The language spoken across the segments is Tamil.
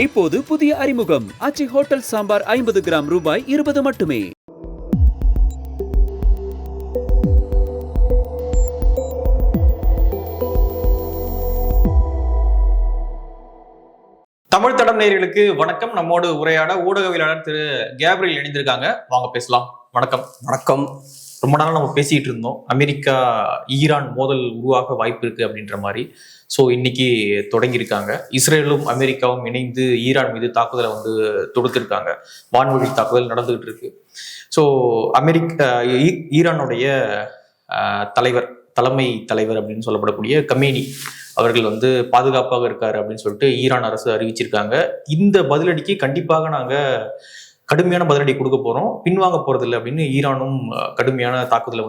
இப்போது புதிய அறிமுகம் ஆச்சி ஹோட்டல் சாம்பார் 50 கிராம் ரூபாய் 20 மட்டுமே. தமிழ் தடம் நேயர்களுக்கு வணக்கம். நம்மோடு உரையாட ஊடகவியலாளர் திரு கேப்ரியல் இணைந்திருக்காங்க. வாங்க பேசலாம். வணக்கம். வணக்கம். ரொம்ப நாள் நம்ம பேசிட்டு இருந்தோம், அமெரிக்கா ஈரான் மோதல் உருவாக வாய்ப்பு இருக்கு அப்படின்ற மாதிரி. ஸோ இன்னைக்கு தொடங்கியிருக்காங்க. இஸ்ரேலும் அமெரிக்காவும் இணைந்து ஈரான் மீது தாக்குதலை தொடுத்திருக்காங்க. வான்வழி தாக்குதல் நடந்துகிட்டு இருக்கு. ஸோ ஈரானுடைய தலைமை தலைவர் அப்படின்னு சொல்லப்படக்கூடிய கமேனி அவர்கள் பாதுகாப்பாக இருக்காரு அப்படின்னு சொல்லிட்டு ஈரான் அரசு அறிவிச்சிருக்காங்க. இந்த பதிலடிக்கு கண்டிப்பாக நாங்க கடுமையான பதிலடி கொடுக்க போறோம், பின்வாங்க போறதில்லை அப்படின்னு ஈரானும் கடுமையான தாக்குதலை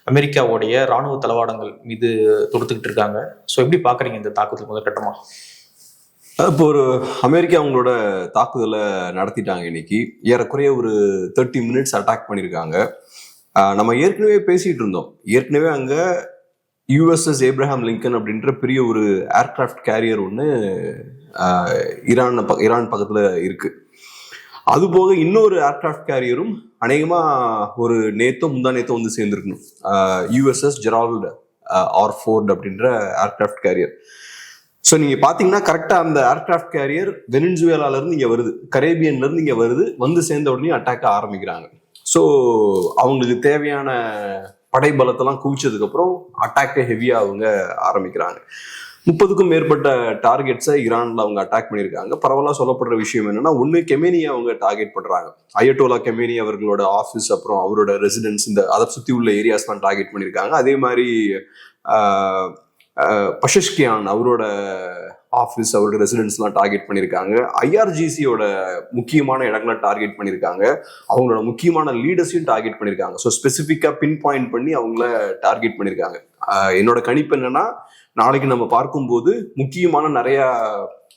அமெரிக்காவுடைய இராணுவ தளவாடங்கள் மீது தொடுத்துக்கிட்டு இருக்காங்க. ஸோ எப்படி பாக்குறீங்க இந்த தாக்குதல் முதற்கட்டமா? இப்போ அமெரிக்கா அவங்களோட தாக்குதலை நடத்திட்டாங்க. இன்னைக்கு ஏறக்குறைய ஒரு 30 மினிட்ஸ் அட்டாக் பண்ணியிருக்காங்க. நம்ம ஏற்கனவே பேசிட்டு இருந்தோம். ஏற்கனவே அங்க யுஎஸ்எஸ் ஏப்ரஹாம் லிங்கன் அப்படின்ற பெரிய ஒரு ஏர்கிராஃப்ட் கேரியர் ஒன்று ஈரான் பக்கத்துல இருக்கு. அது போக இன்னொரு ஏர்கிராஃப்ட் கேரியரும் அநேகமா ஒரு முந்தா நேத்தோ சேர்ந்துருக்கணும். யுஎஸ்எஸ் ஜெரால்ட் ஆர் ஃபோர்ட் அப்படின்ற ஏர்கிராஃப்ட் கேரியர். ஸோ நீங்க பாத்தீங்கன்னா கரெக்டா அந்த ஏர்கிராஃப்ட் கேரியர் வெனிசுவேலால இருந்து இங்க வருது, கரேபியன்ல இருந்து இங்க வருது, சேர்ந்த உடனே அட்டாக்க ஆரம்பிக்கிறாங்க. ஸோ அவங்களுக்கு தேவையான படைபலத்தெல்லாம் குவிச்சதுக்கு அப்புறம் அட்டாக்கை ஹெவியா அவங்க ஆரம்பிக்கிறாங்க. 30க்கும் மேற்பட்ட டார்கெட்ஸை ஈரான்ல அவங்க அட்டாக் பண்ணியிருக்காங்க. பரவலா சொல்லப்படுற விஷயம் என்னன்னா, ஒண்ணு கெமேனியை அவங்க டார்கெட் பண்றாங்க. அயட்டோலா கெமேனி அவர்களோட ஆஃபீஸ், அப்புறம் அவரோட ரெசிடென்ஸ், அதை சுத்தி உள்ள ஏரியாஸ்லாம் டார்கெட் பண்ணியிருக்காங்க. அதே மாதிரி பஷஷ்கியான் அவரோட ஆஃபீஸ், அவரோட ரெசிடென்ஸ்லாம் டார்கெட் பண்ணியிருக்காங்க. ஐஆர்ஜிசியோட முக்கியமான இடங்களை டார்கெட் பண்ணியிருக்காங்க. அவங்களோட முக்கியமான லீடர்ஸையும் டார்கெட் பண்ணியிருக்காங்க. ஸோ ஸ்பெசிஃபிக்காக பின் பாயிண்ட் பண்ணி அவங்கள டார்கெட் பண்ணியிருக்காங்க. என்னோட கணிப்பு என்னன்னா, நாளைக்கு நம்ம பார்க்கும்போது முக்கியமான நிறைய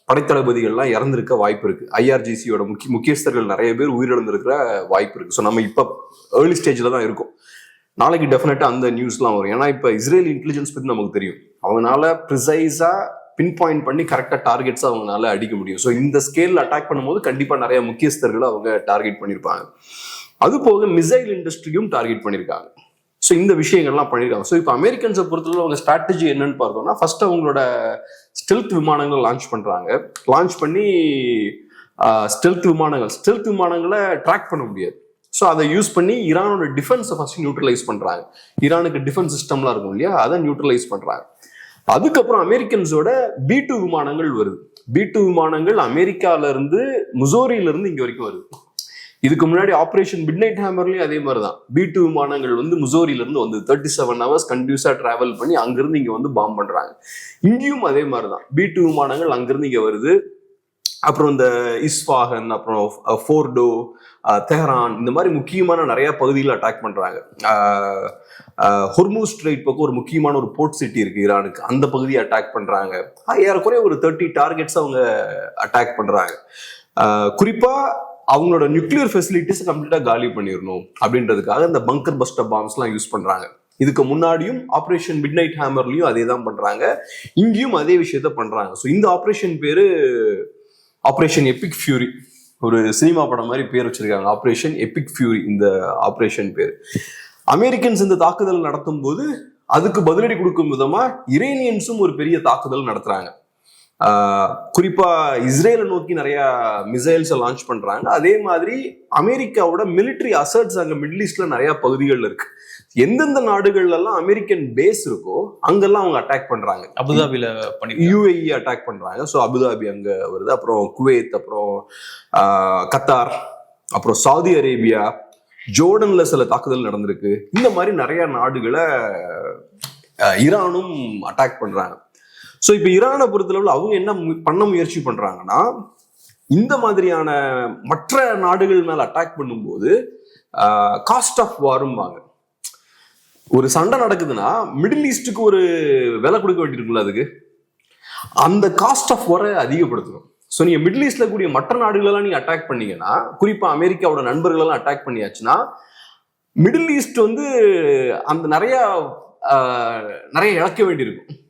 படைத்தளபதிகள்லாம் இறந்திருக்க வாய்ப்பு இருக்கு. ஐஆர்ஜிசியோட முக்கியஸ்தர்கள் நிறைய பேர் உயிரிழந்திருக்கிற வாய்ப்பு இருக்கு. ஸோ நம்ம இப்போ ஏர்லி ஸ்டேஜில் தான் இருக்கும். நாளைக்கு டெஃபினட்டா அந்த நியூஸ்லாம் வரும். ஏன்னா இப்போ இஸ்ரேல் இன்டெலிஜென்ஸ் பற்றி நமக்கு தெரியும். அவங்களால ப்ரிசைஸா பின் பாயிண்ட் பண்ணி கரெக்டாக டார்கெட்ஸை அவங்களால அடிக்க முடியும். ஸோ இந்த ஸ்கேலில் அட்டாக் பண்ணும்போது கண்டிப்பாக நிறைய முக்கியஸ்தர்களை அவங்க டார்கெட் பண்ணியிருப்பாங்க. அது போக மிசைல் இண்டஸ்ட்ரியும் டார்கெட் பண்ணியிருக்காங்க. ஸோ இந்த விஷயங்கள்லாம் பண்ணியிருக்காங்க. ஸோ இப்போ அமெரிக்கன்ஸை பொறுத்தவரை அவங்க ஸ்ட்ராட்டஜி என்னன்னு பார்த்தோம்னா, ஃபர்ஸ்ட் அவங்களோட ஸ்டெல்த் விமானங்கள் லான்ச் பண்ணுறாங்க. லான்ச் பண்ணி ஸ்டெல்த் விமானங்களை ட்ராக் பண்ண முடியாது. ஸோ அதை யூஸ் பண்ணி ஈரானோட டிஃபென்ஸை ஃபர்ஸ்ட் நியூட்ரலைஸ் பண்ணுறாங்க. ஈரானுக்கு டிஃபென்ஸ் சிஸ்டம்லாம் இருக்கும் இல்லையா, அதை நியூட்ரலைஸ் பண்ணுறாங்க. அதுக்கப்புறம் அமெரிக்கன்ஸோட B2 விமானங்கள் வருது. B2 விமானங்கள் அமெரிக்கால இருந்து முசோரியில இருந்து இங்க வரைக்கும் வருது. இதுக்கு முன்னாடி ஆபரேஷன் மிட்நைட் ஹேமர்லயும் அதே மாதிரிதான் B2 விமானங்கள் முசோரியில இருந்து 37 ஹவர்ஸ் கண்டினியூஸா டிராவல் பண்ணி அங்கிருந்து இங்க பாம்பு பண்றாங்க. இங்கேயும் அதே மாதிரிதான் B2 விமானங்கள் அங்கிருந்து இங்க வருது. அப்புறம் இந்த இஸ்ஃபாகன், அப்புறம் ஃபோர்டோ, தெஹரான், இந்த மாதிரி முக்கியமான நிறைய பகுதியில் அட்டாக் பண்றாங்க. ஹொர்மூஸ் ஸ்ட்ரெய்ட் பக்கம் ஒரு முக்கியமான ஒரு போர்ட் சிட்டி இருக்கு ஈரானுக்கு, அந்த பகுதியை அட்டாக் பண்றாங்க. ஏறக்குறைய ஒரு 30 டார்கெட்ஸ் அவங்க அட்டாக் பண்றாங்க. குறிப்பா அவங்களோட நியூக்ளியர் ஃபெசிலிட்டிஸ் கம்ப்ளீட்டா காலி பண்ணிடணும் அப்படின்றதுக்காக இந்த பங்கர் பஸ்டர் பாம்ஸ் எல்லாம் யூஸ் பண்றாங்க. இதுக்கு முன்னாடியும் ஆபரேஷன் மிட்நைட் ஹேமர்லயும் அதே தான் பண்றாங்க, இங்கேயும் அதே விஷயத்த பண்றாங்க. ஸோ இந்த ஆபரேஷன் பேரு ஆபரேஷன் எபிக் ஃபியூரி. ஒரு சினிமா படம் மாதிரி பேர் வச்சிருக்காங்க, ஆபரேஷன் எபிக் ஃபியூரி இந்த ஆபரேஷன் பேர். அமெரிக்கன்ஸ் இந்த தாக்குதல் நடத்தும் போது அதுக்கு பதிலடி கொடுக்கும் விதமா இரேனியன்ஸும் ஒரு பெரிய தாக்குதல் நடத்துறாங்க. குறிப்பா இஸ்ரேலை நோக்கி நிறைய மிசைல்ஸை லான்ச் பண்றாங்க. அதே மாதிரி அமெரிக்காவோட மிலிட்டரி அசர்ட்ஸ் அங்க மிடில் ஈஸ்ட்ல நிறைய பகுதிகள் இருக்கு. எந்தெந்த நாடுகள்ல எல்லாம் அமெரிக்கன் பேஸ் இருக்கோ அங்கெல்லாம் அவங்க அட்டாக் பண்றாங்க. அபுதாபில UAE அட்டாக் பண்றாங்க. ஸோ அபுதாபி அங்க வருது, அப்புறம் குவைத், அப்புறம் கத்தார், அப்புறம் சவுதி அரேபியா, ஜோர்டன்ல சில தாக்குதல் நடந்திருக்கு. இந்த மாதிரி நிறைய நாடுகளை ஈரானும் அட்டாக் பண்றாங்க. ஸோ இப்போ ஈரானை பொறுத்தளவில் அவங்க என்ன பண்ண முயற்சி பண்றாங்கன்னா, இந்த மாதிரியான மற்ற நாடுகள் மேல அட்டாக் பண்ணும்போது காஸ்ட் ஆஃப் வாரும்பாங்க. ஒரு சண்டை நடக்குதுன்னா மிடில் ஈஸ்டுக்கு ஒரு விலை கொடுக்க வேண்டியிருக்குல்ல, அதுக்கு அந்த காஸ்ட் ஆஃப் வாரை அதிகப்படுத்தணும். ஸோ நீங்க மிடில் ஈஸ்ட்ல கூடிய மற்ற நாடுகளெல்லாம் நீங்க அட்டாக் பண்ணீங்கன்னா, குறிப்பா அமெரிக்காவோட நண்பர்களெல்லாம் அட்டாக் பண்ணியாச்சுன்னா, மிடில் ஈஸ்ட் அந்த நிறைய இழக்க வேண்டியிருக்கும்.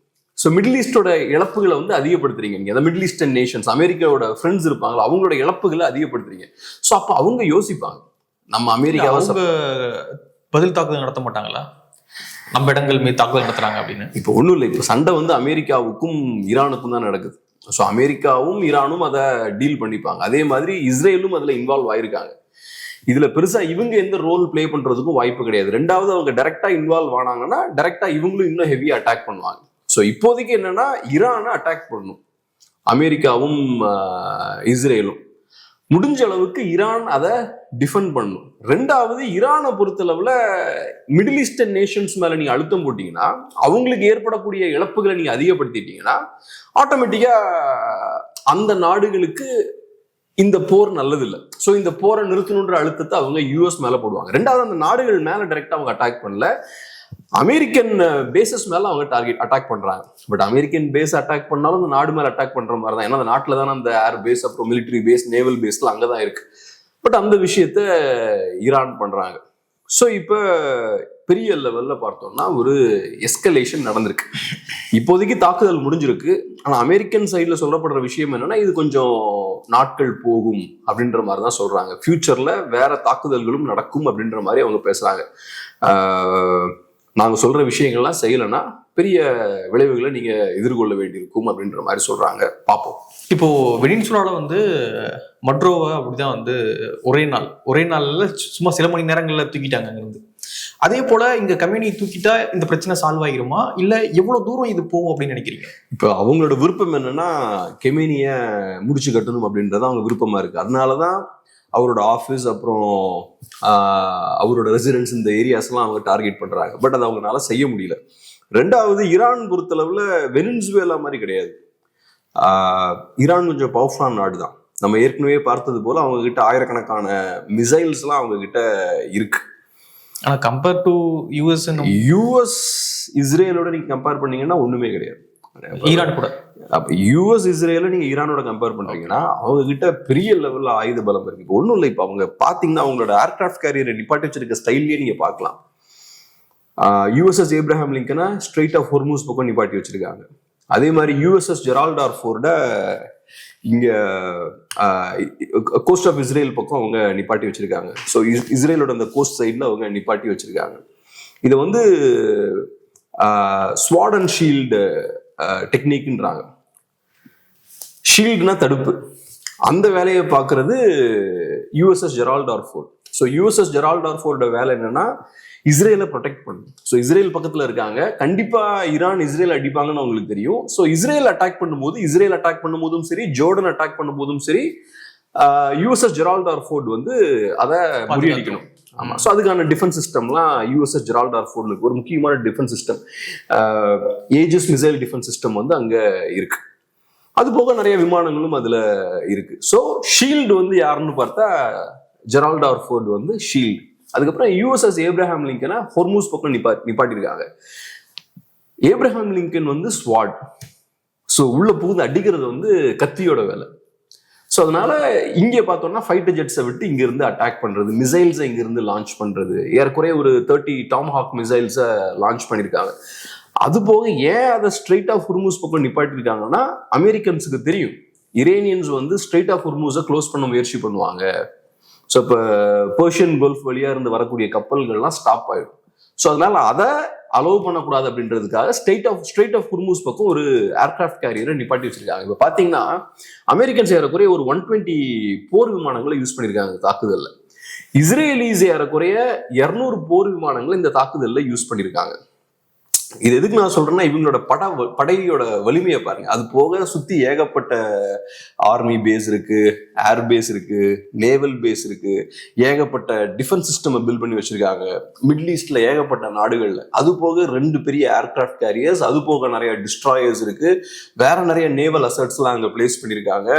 ஸோ மிடில் ஈஸ்டோட இழப்புகளை வந்து அதிகப்படுத்துறீங்க நீங்க. அந்த மிடில் ஈஸ்டர்ன் நேஷன்ஸ், அமெரிக்காவோட ஃப்ரெண்ட்ஸ் இருப்பாங்களா, அவங்களோட இழப்புகளை அதிகப்படுத்துறீங்க. ஸோ அப்போ அவங்க யோசிப்பாங்க, நம்ம அமெரிக்காவை பதில் தாக்குதல் நடத்த மாட்டாங்களா, நம்ம இடங்கள் மீது தாக்குதல் நடத்துறாங்க அப்படின்னு? இப்போ ஒன்றும் இல்லை, இப்போ சண்டை வந்து அமெரிக்காவுக்கும் ஈரானுக்கும் தான் நடக்குது. ஸோ அமெரிக்காவும் ஈரானும் அதை டீல் பண்ணிப்பாங்க. அதே மாதிரி இஸ்ரேலும் அதில் இன்வால்வ் ஆயிருக்காங்க. இதுல பெருசா இவங்க எந்த ரோல் பிளே பண்றதுக்கும் வாய்ப்பு கிடையாது. ரெண்டாவது, அவங்க டைரக்டா இன்வால்வ் ஆனாங்கன்னா டைரக்டா இவங்களும் இன்னும் ஹெவியா அட்டாக் பண்ணுவாங்க. ஸோ இப்போதைக்கு என்னன்னா, ஈரானை அட்டாக் பண்ணணும் அமெரிக்காவும் இஸ்ரேலும். முடிஞ்ச அளவுக்கு ஈரான் அதை டிஃபெண்ட் பண்ணணும். ரெண்டாவது, ஈரானை பொறுத்தளவுல மிடில் ஈஸ்டர்ன் நேஷன்ஸ் மேல நீங்க அழுத்தம் போட்டீங்கன்னா, அவங்களுக்கு ஏற்படக்கூடிய இழப்புகளை நீங்க அதிகப்படுத்திட்டீங்கன்னா, ஆட்டோமேட்டிக்கா அந்த நாடுகளுக்கு இந்த போர் நல்லது இல்லை. ஸோ இந்த போரை நிறுத்தணுன்ற அழுத்தத்தை அவங்க யூஎஸ் மேல போடுவாங்க. ரெண்டாவது, அந்த நாடுகள் மேல டைரக்டா அவங்க அட்டாக் பண்ணல, அமெரிக்கன் பேசஸ் மேல அவங்க அட்டாக் பண்றாங்க. பட் அமெரிக்கன் பேஸ் அட்டாக் பண்ணாலும் அந்த நாடு மேல அட்டாக் பண்ற மாதிரி தான். ஏன்னா அந்த நாட்டில் தானே அந்த ஏர் பேஸ், அப்புறம் மிலிட்டரி பேஸ், நேவல் பேஸ்லாம் அங்கதான் இருக்கு. பட் அந்த விஷயத்த ஈரான் பண்றாங்க. ஸோ இப்போ பெரிய லெவல்ல பார்த்தோம்னா ஒரு எஸ்கலேஷன் நடந்திருக்கு. இப்போதைக்கு தாக்குதல் முடிஞ்சிருக்கு. ஆனா அமெரிக்கன் சைட்ல சொல்லப்படுற விஷயம் என்னன்னா, இது கொஞ்சம் நாட்கள் போகும் அப்படின்ற மாதிரி தான் சொல்றாங்க. ஃபியூச்சர்ல வேற தாக்குதல்களும் நடக்கும் அப்படின்ற மாதிரி அவங்க பேசுறாங்க. நாங்க சொல்ற விஷயங்கள்லாம் செய்யலைன்னா பெரிய விளைவுகளை நீங்க எதிர்கொள்ள வேண்டியிருக்கும் அப்படின்ற மாதிரி சொல்றாங்க. பார்ப்போம். இப்போ வெனின்சுலால வந்து மட்ரோவை அப்படிதான் வந்து ஒரே நாள்ல சும்மா சில மணி நேரங்கள்ல தூக்கிட்டாங்க அங்கிருந்து. அதே போல இங்க கம்யூனி தூக்கிட்டா இந்த பிரச்சனை சால்வ் ஆகிருமா, இல்ல எவ்வளவு தூரம் இது போகும் அப்படின்னு நினைக்கிறீங்க? இப்போ அவங்களோட விருப்பம் என்னன்னா, கெமேனிய முடிச்சு கட்டணும் அப்படின்றது அவங்க விருப்பமா இருக்கு. அதனாலதான் அவரோட ஆஃபீஸ், அப்புறம் அவரோட ரெசிடென்ஸ், இந்த ஏரியாஸ்லாம் அவங்க டார்கெட் பண்றாங்க. பட் அதை அவங்களால செய்ய முடியல. ரெண்டாவது, ஈரான் பொறுத்தளவுல வெனின்சுவேலா மாதிரி கிடையாது. ஈரான் கொஞ்சம் பவர்ஃபுல்லான நாடு தான். நம்ம ஏற்கனவே பார்த்தது போல அவங்க கிட்ட ஆயிரக்கணக்கான மிசைல்ஸ்லாம் அவங்க கிட்ட இருக்கு. ஆனா கம்பேர் டு யூஎஸ் இஸ்ரேலோட நீங்க கம்பேர் பண்ணீங்கன்னா ஒண்ணுமே கிடையாது. ஈரான் கூட. அப்ப யூஎஸ் இஸ்ரேல நீங்க ஈரானோட கம்பேர் பண்றீங்கன்னா அவங்க கிட்ட பெரிய லெவல்ல ஆயுத பலம் இருக்கு. இப்போ ஒன்றும் இல்லை, இப்போ அவங்க பாத்தீங்கன்னா அவங்களோட ஏர்கிராஃப்ட் கேரியரை நிப்பாட்டி வச்சிருக்க ஸ்டைல்லேயே நீங்க பார்க்கலாம். USS Abraham லிங்கனை straight of Hormuz பக்கம் நிப்பாட்டி வச்சிருக்காங்க. அதே மாதிரி யூஎஸ்எஸ் ஜெரால்ட் ஆர்ஃபோர்ட இங்க கோஸ்ட் ஆஃப் இஸ்ரேல் பக்கம் அவங்க நிப்பாட்டி வச்சிருக்காங்க. ஸோ இஸ்ரேலோட அந்த கோஸ்ட் சைட்ல அவங்க நிப்பாட்டி வச்சிருக்காங்க. இதை வந்து ஸ்வாட் அண்ட் ஷீல்டு டெக்னிக்ன்றாங்க. ஷீல்டுனா தடுப்பு. அந்த வேலையை பார்க்கறது USS Gerald R Ford. So USS Gerald ஆர்ஃபோர்டோட வேலை என்னன்னா, இஸ்ரேலை ப்ரொடெக்ட் பண்ணும். ஸோ இஸ்ரேல் பக்கத்துல இருக்காங்க. கண்டிப்பா ஈரான் இஸ்ரேல் அடிப்பாங்கன்னு அவங்களுக்கு தெரியும். ஸோ இஸ்ரேல் அட்டாக் பண்ணும்போதும் சரி, ஜோர்டன் அட்டாக் பண்ணும்போதும் சரி, யூஎஸ்எஸ் ஜெரால்ட் ஆர்ஃபோர்ட் வந்து அதை முறியடிக்கணும். ஆமா. ஸோ அதுக்கான டிஃபென்ஸ் சிஸ்டம்லாம் யூஎஸ்எஸ் ஜெரால்ட் ஆர்ஃபோர்ட்ல இருக்கு. ஒரு முக்கியமான defence system, Aegis missile defence system வந்து அங்க இருக்கு. அது போக நிறைய விமானங்களும் அதுல இருக்கு. ஸோ ஷீல்டு வந்து யாருன்னு பார்த்தா ஜெரால்ட் ஆர்ஃபோர்ட் வந்து ஷீல்டு. அதுக்கப்புறம் யூஎஸ்எஸ் ஏப்ரஹாம் லிங்கனை ஹொர்மூஸ் பக்கம் நிப்பாட்டிருக்காங்க. ஏப்ரஹாம் லிங்கன் வந்து ஸ்வாட். ஸோ உள்ள புகுந்து அடிக்கிறது வந்து கத்தியோட வேலை. ஸோ அதனால இங்கே பார்த்தோம்னா ஃபைட்டர் ஜெட்ஸை விட்டு இங்க இருந்து அட்டாக் பண்றது, மிசைல்ஸை இங்க இருந்து லான்ச் பண்றது, ஏறக்குறைய ஒரு 30 டாம் ஹாக் மிசைல்ஸை லான்ச் பண்ணியிருக்காங்க. அது போக ஏன் அதை ஸ்ட்ரெயிட் ஆஃப் ஹொர்மூஸ் பக்கம் நிப்பாட்டிருக்காங்கன்னா, அமெரிக்கன்ஸுக்கு தெரியும் இரேனியன்ஸ் வந்து ஸ்ட்ரெயிட் ஆஃப் ஹொர்மூஸை க்ளோஸ் பண்ண முயற்சி பண்ணுவாங்க. ஸோ இப்போ பெர்ஷியன் கல்ஃப் வழியா இருந்து வரக்கூடிய கப்பல்கள்லாம் ஸ்டாப் ஆயிடும். ஸோ அதனால அதை அலோவ் பண்ணக்கூடாது அப்படின்றதுக்காக ஸ்ட்ரெயிட் ஆஃப் ஹொர்மூஸ் பக்கம் ஒரு ஏர்கிராஃப்ட் கேரியரை நிப்பாட்டி வச்சிருக்காங்க. இப்போ பார்த்தீங்கன்னா அமெரிக்கன்ஸ் ஏறக்குறைய ஒரு 120 போர் விமானங்களை யூஸ் பண்ணியிருக்காங்க தாக்குதல்ல. இஸ்ரேலிஸ் ஏறக்குறைய 200 போர் விமானங்களை இந்த தாக்குதல்ல யூஸ் பண்ணியிருக்காங்க. இது எதுக்கு நான் சொல்றேன்னா, இவங்களோட படையோட வலிமையை பாருங்க. அது போக சுத்தி ஏகப்பட்ட ஆர்மி பேஸ் இருக்கு, ஏர் பேஸ் இருக்கு, நேவல் பேஸ் இருக்கு, ஏகப்பட்ட டிஃபென்ஸ் சிஸ்டம் பில்ட் பண்ணி வச்சிருக்காங்க மிடில் ஈஸ்ட்ல ஏகப்பட்ட நாடுகள்ல. அது போக 2 பெரிய ஏர்கிராஃப்ட் கேரியர்ஸ், அது போக நிறைய டிஸ்ட்ராயர்ஸ் இருக்கு, வேற நிறைய நேவல் அசட்ஸ் எல்லாம் அங்க பிளேஸ் பண்ணிருக்காங்க.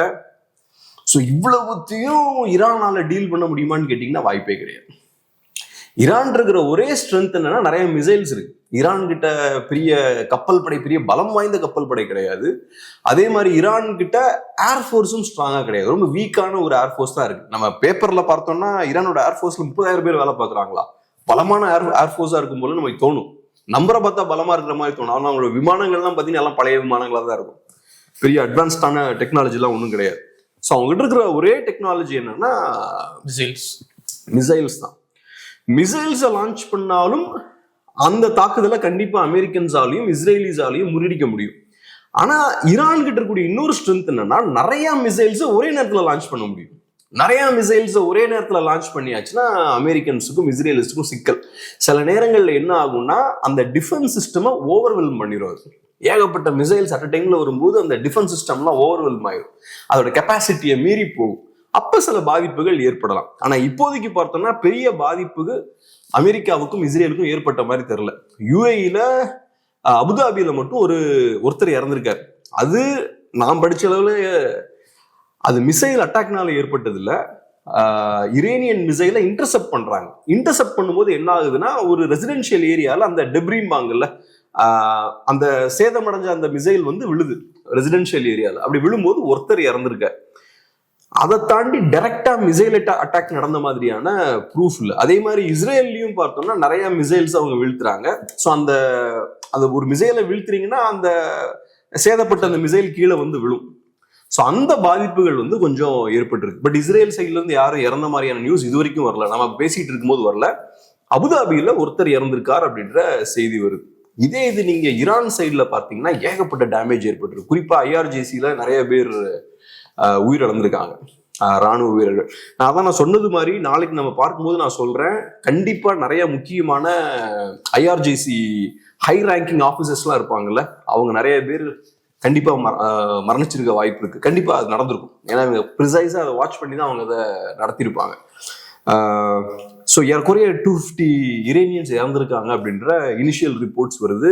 ஸோ இவ்வளவுத்தையும் ஈரானால டீல் பண்ண முடியுமான்னு கேட்டீங்கன்னா வாய்ப்பே கிடையாது. ஈரான் இருக்கிற ஒரே ஸ்ட்ரென்த் என்னன்னா, நிறைய மிசைல்ஸ் இருக்கு. ஈரான் கிட்ட பெரிய கப்பல் படை, பெரிய பலம் வாய்ந்த கப்பல் படை கிடையாது. அதே மாதிரி ஈரான் கிட்ட ஏர்ஃபோர்ஸும் ஸ்ட்ராங்கா கிடையாது. ரொம்ப வீக்கான ஒரு ஏர்ஃபோர்ஸ் தான் இருக்கு. நம்ம பேப்பர்ல பார்த்தோம்னா ஈரானோட ஏர்ஃபோர்ஸ்ல 30,000 பேர் வேலை பார்க்குறாங்களா. பலமான ஏர்ஃபோர்ஸா இருக்கும் போல நமக்கு தோணும். நம்பரை பார்த்தா பலமா இருக்கிற மாதிரி தோணும். ஆனால் அவங்களோட விமானங்கள்லாம் பார்த்தீங்கன்னா எல்லாம் பழைய விமானங்களா தான் இருக்கும். பெரிய அட்வான்ஸ்டான டெக்னாலஜி எல்லாம் ஒன்றும் கிடையாது. ஸோ அவங்ககிட்ட இருக்கிற ஒரே டெக்னாலஜி என்னன்னா மிசைல்ஸ் தான். மிசைல்ஸை லான்ச் பண்ணாலும் அந்த தாக்குதலை கண்டிப்பா அமெரிக்கன்ஸாலையும் இஸ்ரேலிஸாலையும் முறியடிக்க முடியும். ஆனா ஈரான் கிட்ட இருக்கக்கூடிய இன்னொரு ஸ்ட்ரென்த் என்னன்னா, நிறைய மிசைல்ஸை ஒரே நேரத்தில் லான்ச் பண்ண முடியும். நிறைய மிசைல்ஸை ஒரே நேரத்தில் லான்ச் பண்ணியாச்சுன்னா அமெரிக்கன்ஸுக்கும் இஸ்ரேலிஸ்டுக்கும் சிக்கல். சில நேரங்களில் என்ன ஆகும்னா, அந்த டிஃபென்ஸ் சிஸ்டமை ஓவர்வெல்ம் பண்ணிடுவாரு. ஏகப்பட்ட மிசைல்ஸ் அட் டைம்ல வரும்போது அந்த டிஃபென்ஸ் சிஸ்டம்லாம் ஓவர்வெல்ம் ஆயிடும், அதோட கெப்பாசிட்டியை மீறி போகும். அப்ப சில பாதிப்புகள் ஏற்படலாம். ஆனா இப்போதைக்கு பார்த்தோம்னா பெரிய பாதிப்புகள் அமெரிக்காவுக்கும் இஸ்ரேலுக்கும் ஏற்பட்ட மாதிரி தெரியல. யுஏஇல அபுதாபியில மட்டும் ஒருத்தர் இறந்திருக்காரு. அது நான் படிச்ச அளவுல அது மிசைல் அட்டாக்னால ஏற்பட்டது இல்ல, இரேனியன் மிசைலை இன்டர்செப்ட் பண்றாங்க. இன்டர்செப்ட் பண்ணும்போது என்ன ஆகுதுன்னா, ஒரு ரெசிடென்ஷியல் ஏரியால அந்த டெப்ரிம்பாங்கல்ல, அந்த சேதமடைஞ்ச அந்த மிசைல் வந்து விழுது ரெசிடென்ஷியல் ஏரியால. அப்படி விழும்போது ஒருத்தர் இறந்திருக்காரு. அதை தாண்டி டைரக்டா மிசைல் அட்டாக் நடந்த மாதிரியான ப்ரூஃப் இல்லை. அதே மாதிரி இஸ்ரேல்லையும் பார்த்தோம்னா நிறைய மிசைல்ஸ் அவங்க வீழ்த்துறாங்க. ஸோ அந்த ஒரு மிசைலை வீழ்த்துறீங்கன்னா அந்த சேதப்பட்ட அந்த மிசைல் கீழே வந்து விழும். ஸோ அந்த பாதிப்புகள் வந்து கொஞ்சம் ஏற்பட்டிருக்கு. பட் இஸ்ரேல் சைட்ல இருந்து யாரும் இறந்த மாதிரியான நியூஸ் இது வரைக்கும் வரல. நம்ம பேசிட்டு இருக்கும்போது வரல. அபுதாபியில ஒருத்தர் இறந்திருக்கார் அப்படின்ற செய்தி வருது. இது நீங்க ஈரான் சைட்ல பாத்தீங்கன்னா ஏகப்பட்ட டேமேஜ் ஏற்பட்டிருக்கு. குறிப்பா IRGCல நிறைய பேர் உயிரிழந்திருக்காங்க, ராணுவ வீரர்கள். நான் சொன்னது மாதிரி நாளைக்கு நம்ம பார்க்கும்போது நான் சொல்றேன், கண்டிப்பா நிறைய முக்கியமான IRGC ஹை ரேங்கிங் ஆபீசர்ஸ்லாம் இருப்பாங்கல்ல, அவங்க நிறைய பேர் கண்டிப்பா மரணிச்சிருக்க வாய்ப்பு இருக்கு. கண்டிப்பா அது நடந்திருக்கும். ஏன்னா இவங்க ப்ரிசைஸா அதை வாட்ச் பண்ணி தான் அவங்க அதை நடத்திருப்பாங்க. ஸோ ஏறக்குறைய 250 இரேனியன்ஸ் இறந்திருக்காங்க அப்படின்ற இனிஷியல் ரிப்போர்ட்ஸ் வருது.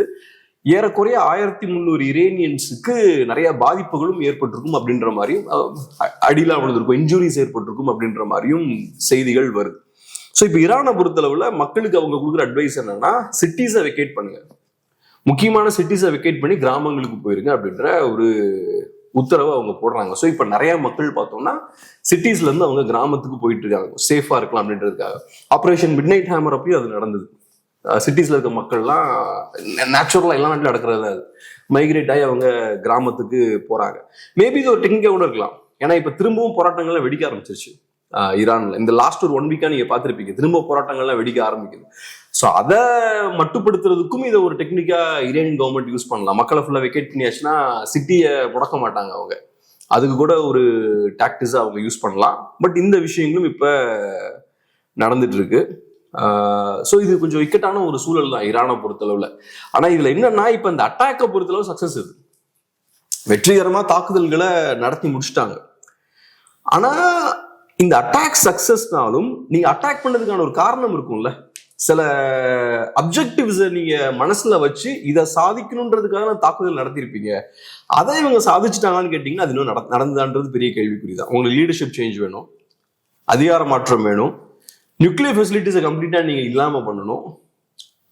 ஏறக்குறைய 1300 இரேனியன்ஸுக்கு நிறைய பாதிப்புகளும் ஏற்பட்டிருக்கும் அப்படின்ற மாதிரியும், அடிலாம் விழுந்திருக்கும், இன்ஜுரிஸ் ஏற்பட்டிருக்கும் அப்படின்ற மாதிரியும் செய்திகள் வருது. ஸோ இப்போ ஈரானை பொறுத்தளவுல மக்களுக்கு அவங்க கொடுக்குற அட்வைஸ் என்னன்னா, சிட்டிஸை வெக்கேட் பண்ணுங்க, முக்கியமான சிட்டிஸை வெக்கேட் பண்ணி கிராமங்களுக்கு போயிருங்க அப்படின்ற ஒரு உத்தரவை அவங்க போடுறாங்க. ஸோ இப்போ நிறைய மக்கள் பார்த்தோம்னா சிட்டிஸ்ல இருந்து அவங்க கிராமத்துக்கு போயிட்டு இருக்காங்க, சேஃபா இருக்கலாம் அப்படின்றதுக்காக. ஆப்ரேஷன் மிட் நைட் ஹேமர் அப்பயும் அது நடந்தது. சிட்டிஸ்ல இருக்க மக்கள்லாம் நேச்சுரலா எல்லா நாட்டிலும் நடக்கிறது, அது மைக்ரேட் ஆகி அவங்க கிராமத்துக்கு போறாங்க. மேபி இது ஒரு டெக்னிக்கா கூட இருக்கலாம். ஏன்னா இப்ப திரும்பவும் போராட்டங்கள்லாம் வெடிக்க ஆரம்பிச்சிருச்சு ஈரான்ல. இந்த லாஸ்ட் ஒரு 1 வீக்கா நீங்க பார்த்திருப்பீங்க, திரும்ப போராட்டங்கள்லாம் வெடிக்க ஆரம்பிக்குது. ஸோ அதை மட்டுப்படுத்துறதுக்கும் இதை ஒரு டெக்னிக்கா இரானியன் கவர்மெண்ட் யூஸ் பண்ணலாம். மக்களை ஃபுல்லா வெக்கேட் பண்ணியாச்சுன்னா சிட்டியை முடக்க மாட்டாங்க அவங்க, அதுக்கு கூட ஒரு டாக்டிஸா அவங்க யூஸ் பண்ணலாம். பட் இந்த விஷயங்களும் இப்ப நடந்துட்டு இருக்கு. ஸோ இது கொஞ்சம் இக்கட்டான ஒரு சூழல் தான் ஈரானை பொறுத்தளவுல. ஆனா இதுல என்னன்னா, இப்ப இந்த அட்டாக்கை பொறுத்தளவு சக்சஸ், இது வெற்றிகரமா தாக்குதல்களை நடத்தி முடிச்சுட்டாங்க. ஆனா இந்த அட்டாக் சக்சஸ்னாலும் நீங்க அட்டாக் பண்ணதுக்கான ஒரு காரணம் இருக்கும்ல, சில அப்ஜெக்டிவ்ஸை நீங்க மனசுல வச்சு இதை சாதிக்கணுன்றதுக்காக தாக்குதல் நடத்திருப்பீங்க. அதை இவங்க சாதிச்சுட்டாங்கன்னு கேட்டீங்கன்னா அது இன்னும் நடந்ததான்றது பெரிய கேள்விக்குறிதான். உங்களுக்கு லீடர்ஷிப் சேஞ்ச் வேணும், அதிகார மாற்றம் வேணும், நியூக்ளியர் ஃபெசிலிட்டிஸை கம்ப்ளீட்டா நீங்க இல்லாம பண்ணணும்,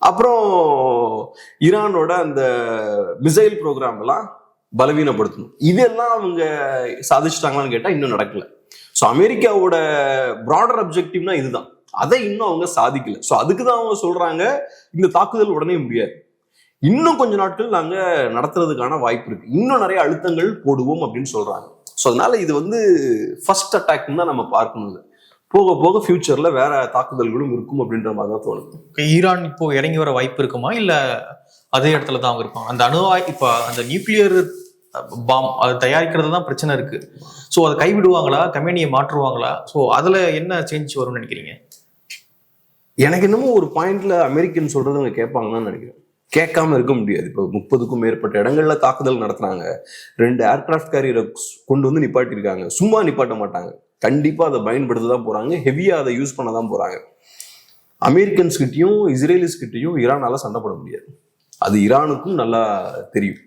அப்புறம் ஈரானோட அந்த மிசைல் ப்ரோக்ராம் எல்லாம் பலவீனப்படுத்தணும். இதெல்லாம் அவங்க சாதிச்சுட்டாங்களான்னு கேட்டா இன்னும் நடக்கல. ஸோ அமெரிக்காவோட ப்ராடர் அப்ஜெக்டிவ்னா இதுதான், அதை இன்னும் அவங்க சாதிக்கல. ஸோ அதுக்குதான் அவங்க சொல்றாங்க இந்த தாக்குதல் உடனே முடியாது, இன்னும் கொஞ்ச நாட்கள் நாங்க நடத்துறதுக்கான வாய்ப்பு இருக்கு, இன்னும் நிறைய அழுத்தங்கள் போடுவோம் அப்படின்னு சொல்றாங்க. ஸோ அதனால இது வந்து ஃபர்ஸ்ட் அட்டாக் தான் நம்ம பார்க்கணும். போக போக ஃபியூச்சர்ல வேற தாக்குதல்களும் இருக்கும் அப்படின்ற மாதிரி தான் தோணுது. ஈரான் இப்போ இறங்கி வர வாய்ப்பு இருக்குமா, இல்ல அதே இடத்துல தான் அவங்க இருப்பாங்க? அந்த இப்ப அந்த நியூக்ளியர் பாம் அது தயாரிக்கிறது தான் பிரச்சனை இருக்கு. ஸோ அதை கைவிடுவாங்களா, கம்பெனியை மாற்றுவாங்களா? ஸோ அதுல என்ன சேஞ்ச் வரும்னு நினைக்கிறீங்க? எனக்கு என்னமோ ஒரு பாயிண்ட்ல அமெரிக்கன் சொல்றது அவங்க கேட்பாங்கன்னு நினைக்கிறேன். கேட்காம இருக்க முடியாது. இப்போ 30க்கும் மேற்பட்ட இடங்கள்ல தாக்குதல் நடத்துறாங்க, 2 ஏர்கிராஃப்ட் கேரியரை கொண்டு வந்து நிப்பாட்டிருக்காங்க. சும்மா நிப்பாட்ட மாட்டாங்க, கண்டிப்பா அதை பயன்படுத்த தான் போறாங்க, ஹெவியா அதை யூஸ் பண்ண தான் போறாங்க. அமெரிக்கன்ஸ் கிட்டையும் இஸ்ரேலிஸ் கிட்டையும் ஈரானால சண்டை போட முடியாது, அது ஈரானுக்கும் நல்லா தெரியும்.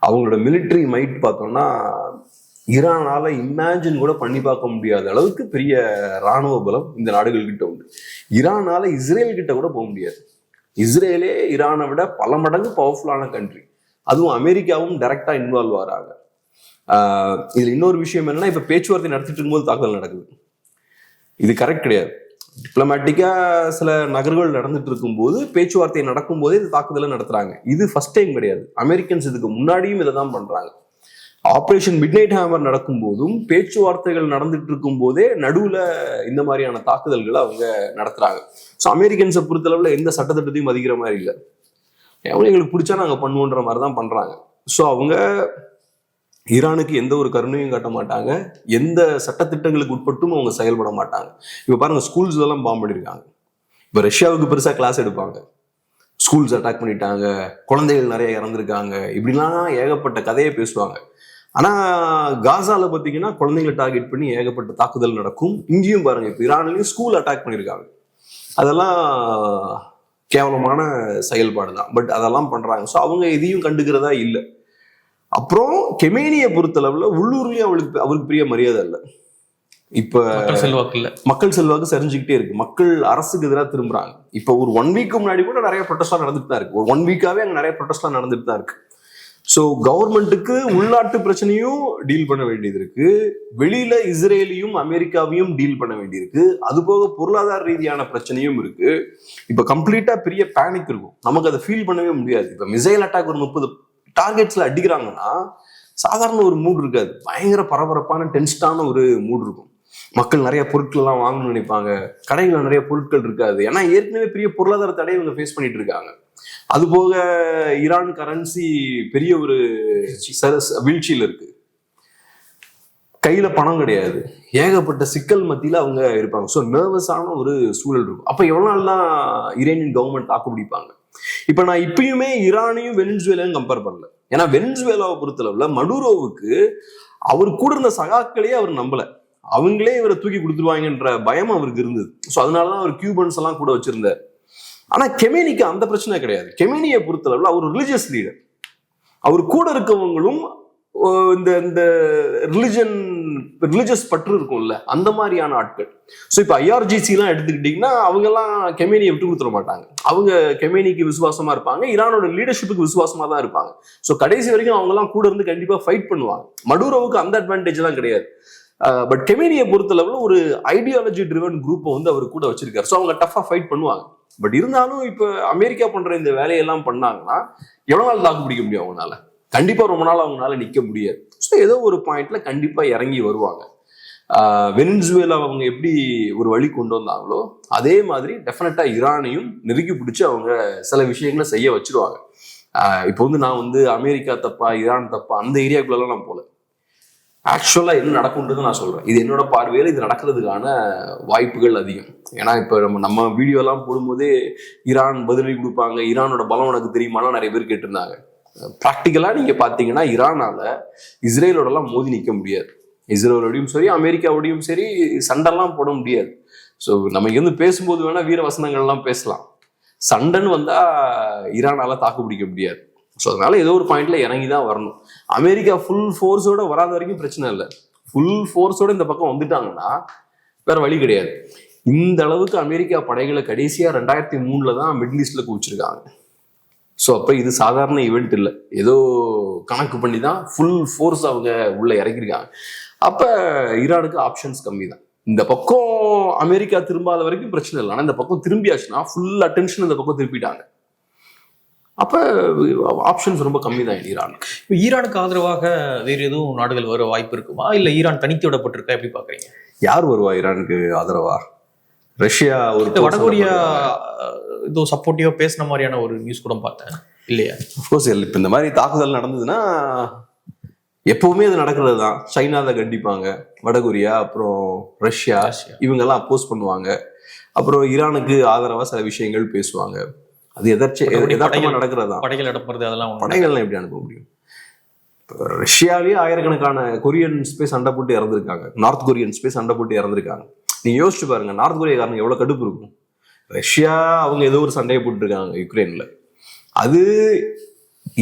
அவங்களோட மிலிட்ரி மைட் பார்த்தோம்னா ஈரானால இமேஜின் கூட பண்ணி பார்க்க முடியாத அளவுக்கு பெரிய இராணுவ பலம் இந்த நாடுகள் கிட்ட உண்டு. ஈரானால இஸ்ரேல் கிட்ட கூட போக முடியாது. இஸ்ரேலே ஈரானை விட பல மடங்கு பவர்ஃபுல்லான கண்ட்ரி, அதுவும் அமெரிக்காவும் டைரக்டா இன்வால்வ் ஆகிறாங்க. இதுல இன்னொரு விஷயம் என்னன்னா, இப்ப பேச்சுவார்த்தை நடத்திட்டு இருக்கும்போது தாக்குதல் நடக்குது, இது கரெக்ட் கிடையாது. டிப்ளமேட்டிக்கா சில நகர்கள் நடந்துட்டு இருக்கும்போது, பேச்சுவார்த்தை நடக்கும் போதே இந்த தாக்குதலை நடத்துறாங்க. இது ஃபர்ஸ்ட் டைம் கிடையாது. அமெரிக்கன்ஸ் இதுக்கு முன்னாடியும் இதை தான் பண்றாங்க. ஆபரேஷன் மிட்நைட் ஹேமர் நடக்கும் போதும், பேச்சுவார்த்தைகள் நடந்துட்டு இருக்கும் போதே நடுவுல இந்த மாதிரியான தாக்குதல்களை அவங்க நடத்துறாங்க. ஸோ அமெரிக்கன்ஸை பொறுத்தளவுல எந்த சட்டத்திட்டத்தையும் மதிக்கிற மாதிரி இல்லை. எங்களுக்கு பிடிச்சா நாங்க பண்ணுவோன்ற மாதிரி தான் பண்றாங்க. ஸோ அவங்க ஈரானுக்கு எந்த ஒரு கருணையும் காட்ட மாட்டாங்க, எந்த சட்டத்திட்டங்களுக்கு உட்பட்டும் அவங்க செயல்பட மாட்டாங்க. இப்ப பாருங்க, ஸ்கூல்ஸ் எல்லாம் பாம்பு பண்ணிருக்காங்க. இப்ப ரஷ்யாவுக்கு பெருசா கிளாஸ் எடுப்பாங்க, ஸ்கூல்ஸ் அட்டாக் பண்ணிட்டாங்க, குழந்தைகள் நிறைய இறந்துருக்காங்க, இப்படிலாம் ஏகப்பட்ட கதையை பேசுவாங்க. ஆனா காசால பாத்தீங்கன்னா குழந்தைங்களை டார்கெட் பண்ணி ஏகப்பட்ட தாக்குதல் நடக்கும். இங்கேயும் பாருங்க, இப்ப ஈரான்லயும் ஸ்கூல் அட்டாக் பண்ணிருக்காங்க. அதெல்லாம் கேவலமான செயல்பாடு தான். பட் அதெல்லாம் பண்றாங்க. ஸோ அவங்க எதையும் கண்டுக்கிறதா இல்லை. அப்புறம் கெமேனியை பொறுத்தளவுல உள்ளூர்லயும் அவருக்கு பெரிய மரியாதை இல்லை. இப்ப மக்கள் செல்வாக்கு சரிஞ்சுக்கிட்டே இருக்கு. மக்கள் அரசுக்கு எதிராக திரும்புறாங்க. இப்ப ஒரு 1 வீக் முன்னாடி கூட நிறைய ப்ரொட்டஸ்ட்லாம் நடந்துட்டு தான் இருக்கு. ஒரு 1 வீக்காவே அங்க நிறைய ப்ரொட்டஸ்ட்லாம் நடந்துட்டு தான் இருக்கு. ஸோ கவர்மெண்ட்டுக்கு உள்நாட்டு பிரச்சனையும் டீல் பண்ண வேண்டியது இருக்கு, வெளியில இஸ்ரேலையும் அமெரிக்காவையும் டீல் பண்ண வேண்டியிருக்கு, அது போக பொருளாதார ரீதியான பிரச்சனையும் இருக்கு. இப்ப கம்ப்ளீட்டா பெரிய பேனிக் இருக்கும், நமக்கு அதை ஃபீல் பண்ணவே முடியாது. இப்ப மிசைல் அட்டாக் ஒரு 30 டார்கெட்ஸ்ல அடிக்கிறாங்கன்னா சாதாரண ஒரு மூட் இருக்காது, பயங்கர பரபரப்பான டென்ஸ்டான ஒரு மூட் இருக்கும். மக்கள் நிறைய பொருட்கள் எல்லாம் வாங்கணும்னு நினைப்பாங்க, கடைகள் நிறைய பொருட்கள் இருக்காது. ஏன்னா ஏற்கனவே பெரிய பொருளாதார தடையை இவங்க ஃபேஸ் பண்ணிட்டு இருக்காங்க. அது போக ஈரான் கரன்சி பெரிய ஒரு வீழ்ச்சியில் இருக்கு, கையில பணம் கிடையாது, ஏகப்பட்ட சிக்கல் மத்தியில அவங்க இருப்பாங்க. ஸோ நர்வஸான ஒரு சூழல் இருக்கும். அப்ப எவ்வளவு நாள் தான் ஈரானியன் கவர்மெண்ட் தாக்கு பிடிப்பாங்க? இப்ப நான் இப்பயுமே ஈரானையும் வெனிசுவேலையும் கம்பேர் பண்ணல. ஏன்னா வெனிசுவேலாவை பொறுத்தளவுல மடுரோவுக்கு அவர் கூட இருந்த சகாக்களையே அவர் நம்பல, அவங்களே இவரை தூக்கி கொடுத்துருவாங்கன்ற பயம் அவருக்கு இருந்தது. ஸோ அதனாலதான் அவர் கியூபன்ஸ் எல்லாம் கூட வச்சிருந்தார். ஆனா கெமேனிக்கு அந்த பிரச்சனை கிடையாது. கெமேனியை பொறுத்தளவுல அவர் ரிலிஜியஸ் லீடர், அவர் கூட இருக்கவங்களும் இந்த ரிலிஜியஸ் பற்று இருக்கும்ல, அந்த மாதிரியான ஆட்கள். ஸோ இப்போ ஐஆர்ஜிசி எல்லாம் எடுத்துக்கிட்டீங்கன்னா அவங்க எல்லாம் கெமேனியை விட்டு கொடுத்துட மாட்டாங்க. அவங்க கெமேனிக்கு விசுவாசமா இருப்பாங்க, ஈரானோட லீடர்ஷிப்புக்கு விசுவாசமா தான் இருப்பாங்க. ஸோ கடைசி வரைக்கும் அவங்க எல்லாம் கூட இருந்து கண்டிப்பா ஃபைட் பண்ணுவாங்க. மடுரோவுக்கு அந்த அட்வான்டேஜ் எல்லாம் கிடையாது. பட் கெமேனியை பொறுத்தளவுல ஒரு ஐடியாலஜி ட்ரிவன் குரூப்பை வந்து அவர் கூட வச்சிருக்காரு. ஸோ அவங்க டஃபா ஃபைட் பண்ணுவாங்க. பட் இருந்தாலும் இப்ப அமெரிக்கா பண்ற இந்த வேலையெல்லாம் பண்ணாங்கன்னா எவ்வளவு நாள் தாக்கு பிடிக்க முடியும் அவங்களால? கண்டிப்பா ரொம்ப நாள் அவங்களால நிக்க முடியாது. ஸோ ஏதோ ஒரு பாயிண்ட்ல கண்டிப்பா இறங்கி வருவாங்க. வெனிசுவேலா அவங்க எப்படி ஒரு வழி கொண்டு வந்தாங்களோ அதே மாதிரி டெஃபினட்டா ஈரானையும் நெருக்கி பிடிச்சி அவங்க சில விஷயங்களை செய்ய வச்சிருவாங்க. இப்போ வந்து நான் வந்து அமெரிக்கா தப்பா ஈரான் தப்பா அந்த ஏரியாக்குள்ளெல்லாம் நான் போல. ஆக்சுவலா என்ன நடக்கும்ன்றது நான் சொல்றேன். இது என்னோட பார்வையில இது நடக்கிறதுக்கான வாய்ப்புகள் அதிகம். ஏன்னா இப்ப நம்ம வீடியோ எல்லாம் போடும்போதே ஈரான் பதிலடி கொடுப்பாங்க, ஈரானோட பலம் உனக்கு தெரியுமானா நிறைய பேர் கேட்டிருந்தாங்க. பிராக்டிக்கலா நீங்க பாத்தீங்கன்னா ஈரானால இஸ்ரேலோட எல்லாம் மோதி நிக்க முடியாது. இஸ்ரேலோடையும் சரி அமெரிக்காவோடையும் சரி சண்டைலாம் போட முடியாது. ஸோ நம்ம இங்க வந்து பேசும்போது வேணா வீர வசனங்கள்லாம் பேசலாம், சண்டைன்னு வந்தா ஈரானால தாக்கு பிடிக்க முடியாது. ஸோ அதனால ஏதோ ஒரு பாயிண்ட்ல இறங்கி தான் வரணும். அமெரிக்கா ஃபுல் ஃபோர்ஸோட வராத வரைக்கும் பிரச்சனை இல்லை. ஃபுல் ஃபோர்ஸோட இந்த பக்கம் வந்துட்டாங்கன்னா வேற வழி கிடையாது. இந்த அளவுக்கு அமெரிக்கா படைகளை கடைசியா 2003 தான் மிடில் ஈஸ்ட்ல குவிச்சிருக்காங்க. ஸோ அப்ப இது சாதாரண ஈவெண்ட் இல்லை, ஏதோ கணக்கு பண்ணி தான் ஃபுல் ஃபோர்ஸ் அவங்க உள்ள இறக்கிருக்காங்க. அப்ப ஈரானுக்கு ஆப்ஷன்ஸ் கம்மி தான். இந்த பக்கம் அமெரிக்கா திரும்பாத வரைக்கும் பிரச்சனை இல்லை. ஆனா இந்த பக்கம் திரும்பியாச்சுன்னா ஃபுல் அட்டென்ஷன் இந்த பக்கம் திருப்பிட்டாங்க. அப்ப ஆப்ஷன்ஸ் ரொம்ப கம்மி தான் ஈரான். இப்போ ஈரானுக்கு ஆதரவாக வேறு எதுவும் நாடுகள் வர வாய்ப்பு இருக்குமா, இல்ல ஈரான் தனித்து விடப்பட்டிருக்கா, எப்படி பாக்குறீங்க? யார் வருவா ஈரானுக்கு ஆதரவா? ரஷ்யா ஒரு வடகொரியா ஏதோ சப்போர்ட்டிவா பேசின மாதிரியான ஒரு நியூஸ் கூட பார்த்தேன், இல்லையா? அஃப்கோர்ஸ் இப்ப இந்த மாதிரி தாக்குதல் நடந்ததுன்னா எப்பவுமே அது நடக்கிறது தான். சைனா அதை கண்டிப்பாங்க, வடகொரியா அப்புறம் ரஷ்யா இவங்கெல்லாம் அப்போஸ் பண்ணுவாங்க. அப்புறம் ஈரானுக்கு ஆதரவா சில விஷயங்கள் பேசுவாங்க. அது எதார்த்தமா நடக்கிறதா? படைகள் அனுப்புறது, அதெல்லாம் படைகள்லாம் எப்படி அனுப்ப முடியும்? ரஷ்யாலேயே ஆயிரக்கணக்கான கொரியன்ஸ் போய் சண்டை போட்டு இறந்துருக்காங்க, நார்த் கொரியன்ஸ் போய் சண்டை போட்டு இறந்துருக்காங்க. நீங்க யோசிச்சு பாருங்க, நார்த் கொரியாக்காரங்க எவ்வளவு கடுப்பு இருக்கும். ரஷ்யா அவங்க ஏதோ ஒரு சண்டையை போட்டு இருக்காங்க யுக்ரைன்ல, அது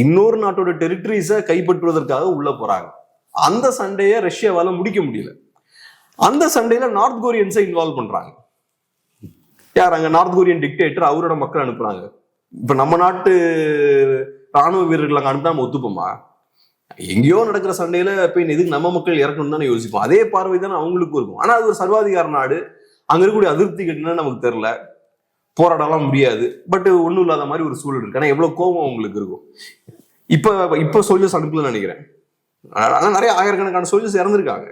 இன்னொரு நாட்டோட டெரிட்டரிஸை கைப்பற்றுவதற்காக உள்ள போறாங்க. அந்த சண்டையை ரஷ்யாவால முடிக்க முடியல. அந்த சண்டையில நார்த் கொரியன்ஸை இன்வால்வ் பண்றாங்க. யார்? அங்க நார்த் கொரியன் டிக்டேட்டர், அவரோட மக்கள் அனுப்புறாங்க. இப்ப நம்ம நாட்டு ராணுவ வீரர்கள் அங்க அனுப்பி நம்ம ஒத்துப்போமா? எங்கேயோ நடக்கிற சண்டையில போய் எதுக்கு நம்ம மக்கள் இறக்கணும் தானே யோசிப்போம். அதே பார்வை தானே அவங்களுக்கும் இருக்கும். ஆனா அது ஒரு சர்வாதிகார நாடு, அங்க இருக்கக்கூடிய அதிருப்தி என்னன்னு நமக்கு தெரியல, போராடலாம் முடியாது. பட் ஒண்ணும் இல்லாத மாதிரி ஒரு சூழல் இருக்கு. ஆனா எவ்வளவு கோபம் அவங்களுக்கு இருக்கும். இப்ப சோல்ஜர்ஸ் அனுப்பலன்னு நினைக்கிறேன். ஆனா நிறைய ஆயிரக்கணக்கான சோல்ஜர்ஸ் இறந்துருக்காங்க.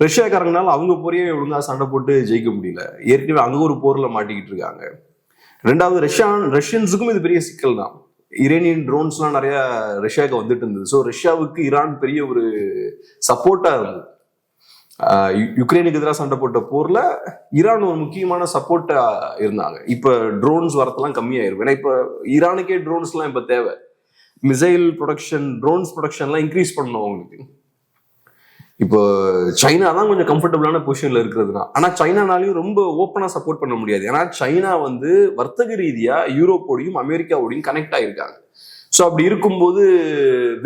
ரஷ்யாக்காரங்கனால அவங்க போரையே ஒழுங்கா சண்டை போட்டு ஜெயிக்க முடியல. ஏற்கனவே அங்க ஒரு போர்ல மாட்டிக்கிட்டு இருக்காங்க. ரெண்டாவது ரஷ்யன்ஸுக்கும் இது பெரிய சிக்கல் தான். ஈரானியன் ட்ரோன்ஸ்லாம் நிறைய ரஷ்யாவுக்கு வந்துட்டு இருந்தது. ஸோ ரஷ்யாவுக்கு ஈரான் பெரிய ஒரு சப்போர்ட்டா இருந்தது. யுக்ரைனுக்கு எதிராக சண்டை போட்ட போர்ல ஈரான் ஒரு முக்கியமான சப்போர்ட்டா இருந்தாங்க. இப்ப ட்ரோன்ஸ் வரத்தெல்லாம் கம்மியாயிருக்கும். ஏன்னா இப்ப ஈரானுக்கே ட்ரோன்ஸ் எல்லாம் இப்ப தேவை. மிசைல் ப்ரொடக்ஷன், ட்ரோன்ஸ் ப்ரொடக்ஷன்லாம் இன்க்ரீஸ் பண்ணணும் அவங்களுக்கு. இப்போ சைனா தான் கொஞ்சம் கம்ஃபர்டபுளான பொசிஷன்ல இருக்கிறதுனா. ஆனா சைனானாலையும் ரொம்ப ஓப்பனா சப்போர்ட் பண்ண முடியாது. ஏன்னா சைனா வந்து வர்த்தக ரீதியா யூரோப்போடையும் அமெரிக்காவோடையும் கனெக்ட் ஆகிருக்காங்க. ஸோ அப்படி இருக்கும்போது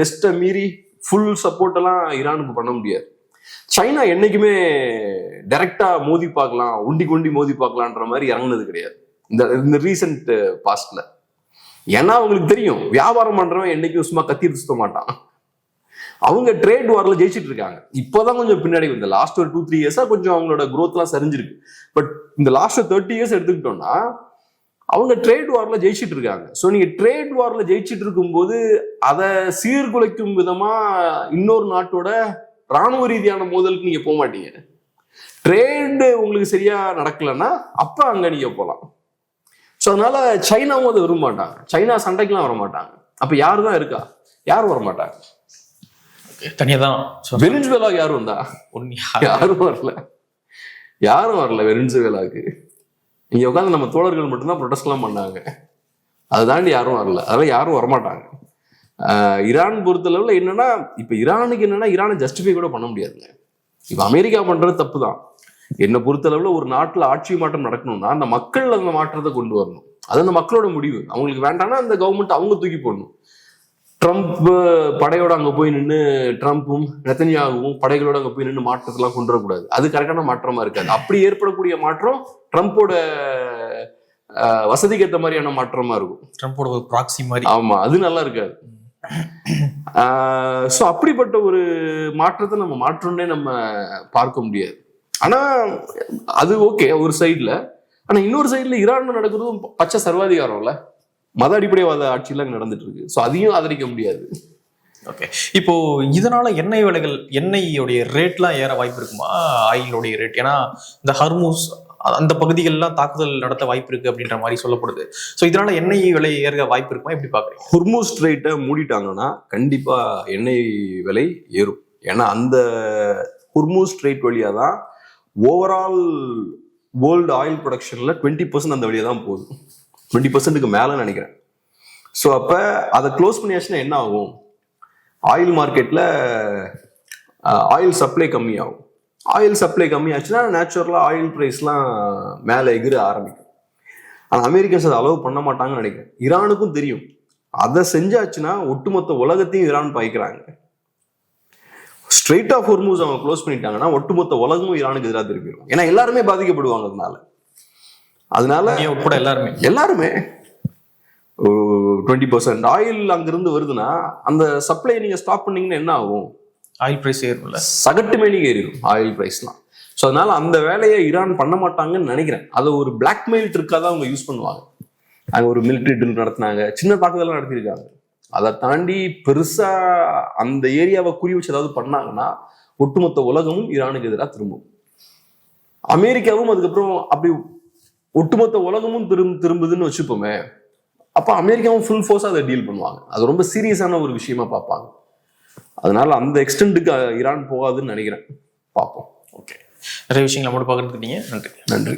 வெஸ்ட்டை மீறி ஃபுல் சப்போர்ட் எல்லாம் ஈரானுக்கு பண்ண முடியாது. சைனா என்னைக்குமே டைரக்டா மோதி பார்க்கலாம், ஒண்டி மோதி பார்க்கலான்ற மாதிரி இறங்குனது கிடையாது இந்த ரீசெண்ட் பாஸ்ட்ல. ஏன்னா அவங்களுக்கு தெரியும், வியாபாரம் பண்றவன் என்னைக்கும் சும்மா கத்தி சுத்த மாட்டான். அவங்க ட்ரேட் வார்ல ஜெயிச்சிட்டு இருக்காங்க. இப்போதான் கொஞ்சம் பின்னாடி இந்த லாஸ்ட் ஒரு 2-3 இயர்ஸா கொஞ்சம் அவங்களோட growth எல்லாம் சரிஞ்சிருக்கு. பட் இந்த லாஸ்ட் 30 இயர்ஸ் எடுத்துக்கிட்டோம்னா அவங்க ட்ரேட் வார்ல ஜெயிச்சிட்டு இருக்காங்க. ஸோ நீங்க ட்ரேட் வார்ல ஜெயிச்சிட்டு இருக்கும்போது அதை சீர்குலைக்கும் விதமா இன்னொரு நாட்டோட ராணுவ ரீதியான மோதலுக்கு நீங்க போக மாட்டீங்க. ட்ரேடு உங்களுக்கு சரியா நடக்கலன்னா அப்ப அங்க நீங்க போகலாம். ஸோ அதனால சைனாவும் அதை விரும்ப மாட்டாங்க. சைனா சண்டைக்கெல்லாம் வர மாட்டாங்க. அப்ப யாரு தான் இருக்கா? யாரும் வர மாட்டாங்க. தனியா தான். வெனிசுவேலா யாரும் வந்தா? யாரும் வரல வெனிசுவேலாவுக்கு. இங்க உட்காந்து நம்ம தோழர்கள் மட்டும்தான் ப்ரொடெஸ்ட் எல்லாம் பண்ணாங்க. அதை தாண்டி யாரும் வரல. அதெல்லாம் யாரும் வரமாட்டாங்க. ஈரான் பொறுத்தளவுல என்னன்னா, இப்ப ஈரானுக்கு என்னன்னா, ஈரானை ஜஸ்டிஃபை கூட பண்ண முடியாதுங்க. இப்ப அமெரிக்கா பண்றது தப்பு தான். என்னை பொறுத்தளவுல ஒரு நாட்டுல ஆட்சி மாற்றம் நடக்கணும்னா அந்த மக்கள் அந்த மாற்றத்தை கொண்டு வரணும். அது அந்த மக்களோட முடிவு. அவங்களுக்கு வேண்டாம்னா அந்த கவர்மெண்ட் அவங்க தூக்கி போடணும். ட்ரம்ப் படையோட அங்க போய் நின்று, ட்ரம்ப்பும் நெத்தன்யாகுவும் படைகளோட அங்க போய் நின்று மாற்றத்தெல்லாம் கொண்டு வரக்கூடாது. அது கரெக்டான மாற்றமா இருக்காது. அப்படி ஏற்படக்கூடிய மாற்றம் ட்ரம்போட வசதிக்கு ஏற்ற மாதிரியான மாற்றமா இருக்கும். ட்ரம்போட ஒரு ப்ராக்சி மாதிரி. ஆமா, அது நல்லா இருக்காது. ஸோ அப்படிப்பட்ட ஒரு மாற்றத்தை நம்ம மாற்றம்னே நம்ம பார்க்க முடியாது. ஆனா அது ஓகே ஒரு சைட்ல. ஆனா இன்னொரு சைட்ல ஈரான் நடக்கிறதும் பச்சை சர்வாதிகாரம்ல, மத அடிப்படைவாத ஆட்சியெல்லாம் நடந்துட்டு இருக்கு. ஸோ அதையும் ஆதரிக்க முடியாது. ஓகே, இப்போ இதனால எண்ணெய் விலைகள், எண்ணெயோடைய ரேட்லாம் ஏற வாய்ப்பு இருக்குமா? ஆயிலுடைய ரேட், ஏன்னா இந்த ஹர்மூஸ் அந்த பகுதிகளெல்லாம் தாக்குதல் நடத்த வாய்ப்பு இருக்கு அப்படின்ற மாதிரி சொல்லப்படுது. ஸோ இதனால எண்ணெய் விலை ஏற வாய்ப்பு இருக்குமா? எப்படி பாக்குறீங்க? ஹர்மூஸ் ஸ்ட்ரெயிட்டை மூடிட்டாங்கன்னா கண்டிப்பா எண்ணெய் விலை ஏறும். ஏன்னா அந்த ஹர்மூஸ் ஸ்ட்ரெயிட் வழியா தான் ஓவரால் வேர்ல்டு ஆயில் ப்ரொடக்ஷன்ல 20% அந்த வழியா தான் போகுது. 20%க்கு மேல நினைக்கிறேன். ஸோ அப்ப அதை க்ளோஸ் பண்ணியாச்சுன்னா என்ன ஆகும்? ஆயில் மார்க்கெட்ல ஆயில் சப்ளை கம்மியாகும். ஆயில் சப்ளை கம்மியாச்சுன்னா நேச்சுரலா ஆயில் பிரைஸ்லாம் மேலே எகிர ஆரம்பிக்கும். ஆனால் அமெரிக்கன்ஸ் அதை அலோவ் பண்ண மாட்டாங்கன்னு நினைக்கிறேன். ஈரானுக்கும் தெரியும், அதை செஞ்சாச்சுன்னா ஒட்டுமொத்த உலகத்தையும் ஈரான் பாய்க்கிறாங்க. ஸ்ட்ரெயிட் ஆஃப் ஹர்மூஸ் அவங்க க்ளோஸ் பண்ணிட்டாங்கன்னா ஒட்டுமொத்த உலகமும் ஈரானுக்கு எதிராக திருப்பிடும். ஏன்னா எல்லாருமே பாதிக்கப்படுவாங்க. அதனால கூட எல்லாருமே 20% ஆயில் அங்கிருந்து வருதுன்னா அந்த சப்ளை நீங்க ஸ்டாப் பண்ணீங்கன்னா என்ன ஆகும்? ஆயில் பிரைஸ் ஏறும்ல, சகட்டு மேனிக்கு ஏறிடும் ஆயில் பிரைஸ்லாம். ஸோ அதனால அந்த வேலையை ஈரான் பண்ண மாட்டாங்கன்னு நினைக்கிறேன். அதை ஒரு பிளாக்மெயில் ட்ரிக்காக தான் அவங்க யூஸ் பண்ணுவாங்க. அங்கே ஒரு மிலிட்ரி ட்ரில் நடத்தினாங்க, சின்ன தாக்குதலாம் நடத்தியிருக்காங்க. அதை தாண்டி பெருசா அந்த ஏரியாவை குறி வச்சு ஏதாவது பண்ணாங்கன்னா ஒட்டுமொத்த உலகமும் ஈரானுக்கு எதிராக திரும்பும். அமெரிக்காவும் அதுக்கப்புறம் அப்படி ஒட்டுமொத்த உலகமும் திரும்புதுன்னு வச்சுப்போமே, அப்ப அமெரிக்காவும் ஃபுல் ஃபோர்ஸா அதை டீல் பண்ணுவாங்க. அது ரொம்ப சீரியஸான ஒரு விஷயமா பார்ப்பாங்க. அதனால அந்த எக்ஸ்டென்ட்டுக்கு ஈரான் போகாதுன்னு நினைக்கிறேன். பார்ப்போம். ஓகே, நிறைய விஷயங்கள் நம்மளோட பார்க்கறதுக்கு நன்றி.